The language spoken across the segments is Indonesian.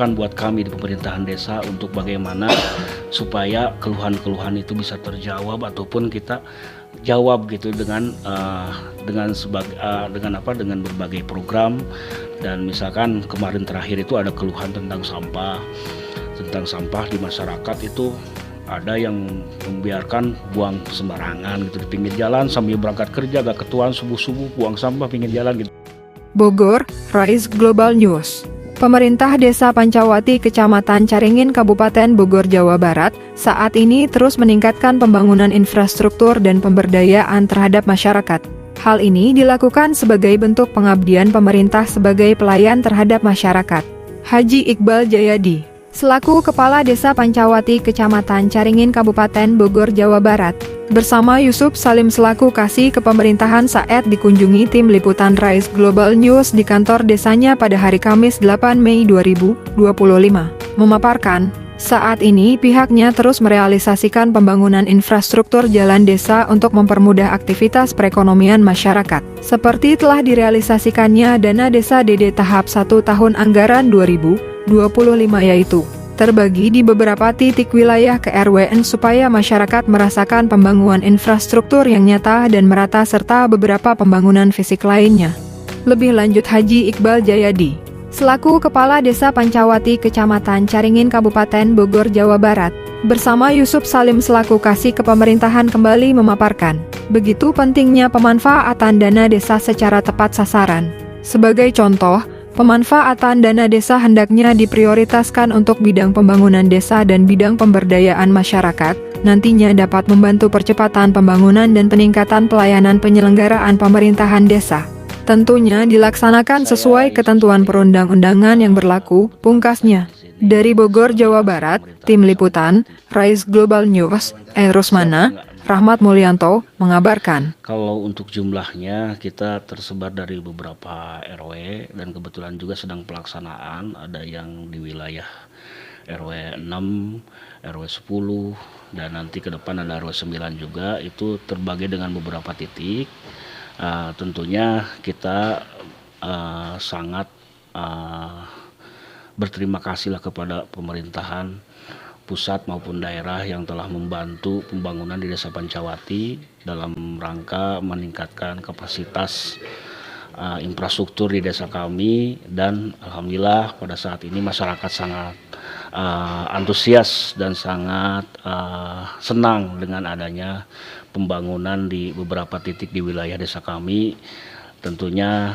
masukan buat kami di pemerintahan desa untuk bagaimana supaya keluhan-keluhan itu bisa terjawab ataupun kita jawab gitu dengan dengan berbagai program. Dan misalkan kemarin terakhir itu ada keluhan tentang sampah di masyarakat itu ada yang membiarkan buang sembarangan gitu di pinggir jalan sambil berangkat kerja, gak ketuaan subuh-subuh buang sampah pinggir jalan gitu. Bogor, Rise Global News. Pemerintah Desa Pancawati, Kecamatan Caringin, Kabupaten Bogor, Jawa Barat, saat ini terus meningkatkan pembangunan infrastruktur dan pemberdayaan terhadap masyarakat. Hal ini dilakukan sebagai bentuk pengabdian pemerintah sebagai pelayan terhadap masyarakat. Haji Iqbal Jayadi, selaku Kepala Desa Pancawati, Kecamatan Caringin, Kabupaten Bogor, Jawa Barat, bersama Yusuf Salim selaku Kasih Kepemerintahan saat dikunjungi tim liputan Rise Global News di kantor desanya pada hari Kamis 8 Mei 2025, memaparkan, saat ini pihaknya terus merealisasikan pembangunan infrastruktur jalan desa untuk mempermudah aktivitas perekonomian masyarakat, seperti telah direalisasikannya dana desa DD tahap 1 tahun anggaran 2025 yaitu terbagi di beberapa titik wilayah ke-RWN supaya masyarakat merasakan pembangunan infrastruktur yang nyata dan merata serta beberapa pembangunan fisik lainnya. Lebih lanjut Haji Iqbal Jayadi, selaku Kepala Desa Pancawati, Kecamatan Caringin, Kabupaten Bogor, Jawa Barat, bersama Yusuf Salim selaku Kasih Kepemerintahan kembali memaparkan, begitu pentingnya pemanfaatan dana desa secara tepat sasaran. Sebagai contoh, pemanfaatan dana desa hendaknya diprioritaskan untuk bidang pembangunan desa dan bidang pemberdayaan masyarakat, nantinya dapat membantu percepatan pembangunan dan peningkatan pelayanan penyelenggaraan pemerintahan desa. Tentunya dilaksanakan sesuai ketentuan perundang-undangan yang berlaku, pungkasnya. Dari Bogor, Jawa Barat, Tim Liputan, Rise Global News, Rusmana, Rahmat Mulyanto, mengabarkan. Kalau untuk jumlahnya kita tersebar dari beberapa RW dan kebetulan juga sedang pelaksanaan, ada yang di wilayah RW 6, RW 10, dan nanti ke depan ada RW 9 juga, itu terbagi dengan beberapa titik. Tentunya kita sangat berterima kasihlah kepada pemerintahan pusat maupun daerah yang telah membantu pembangunan di Desa Pancawati dalam rangka meningkatkan kapasitas infrastruktur di desa kami, dan alhamdulillah pada saat ini masyarakat sangat antusias dan sangat senang dengan adanya pembangunan di beberapa titik di wilayah desa kami. Tentunya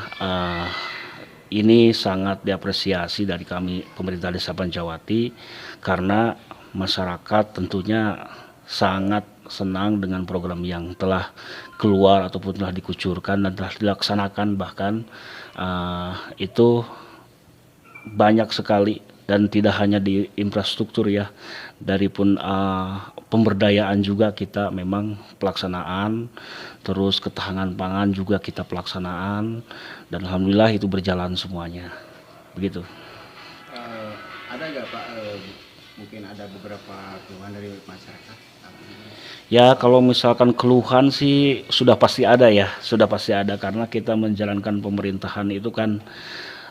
ini sangat diapresiasi dari kami pemerintah Desa Pancawati karena masyarakat tentunya sangat senang dengan program yang telah keluar ataupun telah dikucurkan dan telah dilaksanakan, bahkan itu banyak sekali dan tidak hanya di infrastruktur ya, dari pun pemberdayaan juga kita memang pelaksanaan, terus ketahanan pangan juga kita pelaksanaan, dan alhamdulillah itu berjalan semuanya begitu. Ada nggak Pak, mungkin ada beberapa keluhan dari masyarakat? Ya kalau misalkan keluhan sih sudah pasti ada ya, sudah pasti ada karena kita menjalankan pemerintahan itu kan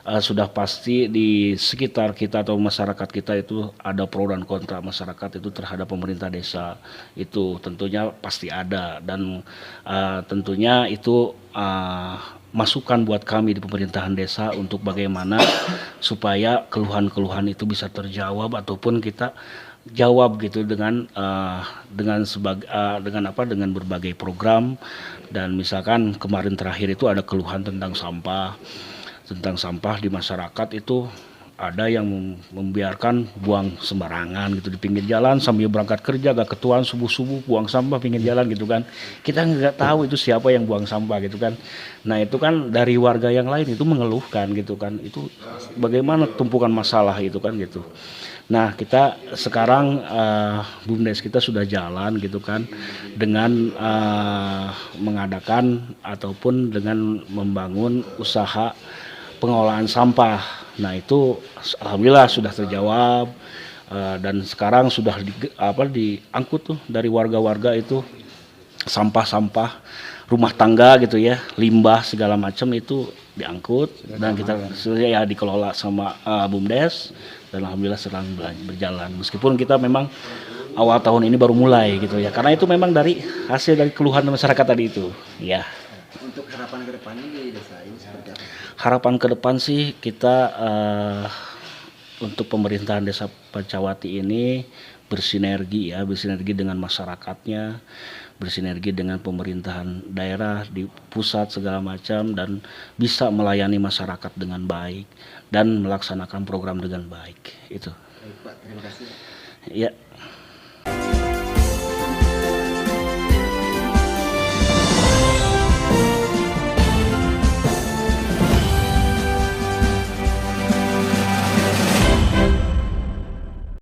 sudah pasti di sekitar kita atau masyarakat kita itu ada pro dan kontra masyarakat itu terhadap pemerintah desa, itu tentunya pasti ada, dan tentunya itu masukan buat kami di pemerintahan desa untuk bagaimana supaya keluhan-keluhan itu bisa terjawab ataupun kita jawab gitu dengan berbagai program. Dan misalkan kemarin terakhir itu ada keluhan tentang sampah di masyarakat itu ada yang membiarkan buang sembarangan gitu di pinggir jalan sambil berangkat kerja, gak ketuaan subuh-subuh buang sampah pinggir jalan gitu kan. Kita nggak tahu itu siapa yang buang sampah gitu kan. Nah itu kan dari warga yang lain itu mengeluhkan gitu kan, itu bagaimana tumpukan masalah itu kan gitu. Nah kita sekarang BUMDes kita sudah jalan gitu kan dengan mengadakan ataupun dengan membangun usaha pengolahan sampah. Nah itu alhamdulillah sudah terjawab, dan sekarang sudah diangkut tuh dari warga-warga itu sampah-sampah rumah tangga gitu ya, limbah segala macam itu diangkut dan kita ya dikelola sama BUMDes dan alhamdulillah sedang berjalan. Meskipun kita memang awal tahun ini baru mulai gitu ya, karena itu memang dari hasil dari keluhan masyarakat tadi itu ya. Untuk harapan ke depannya di desa ini seperti apa? Harapan ke depan sih kita untuk pemerintahan Desa Pancawati ini bersinergi dengan masyarakatnya, bersinergi dengan pemerintahan daerah di pusat segala macam, dan bisa melayani masyarakat dengan baik dan melaksanakan program dengan baik itu. Baik Pak, terima kasih. Ya.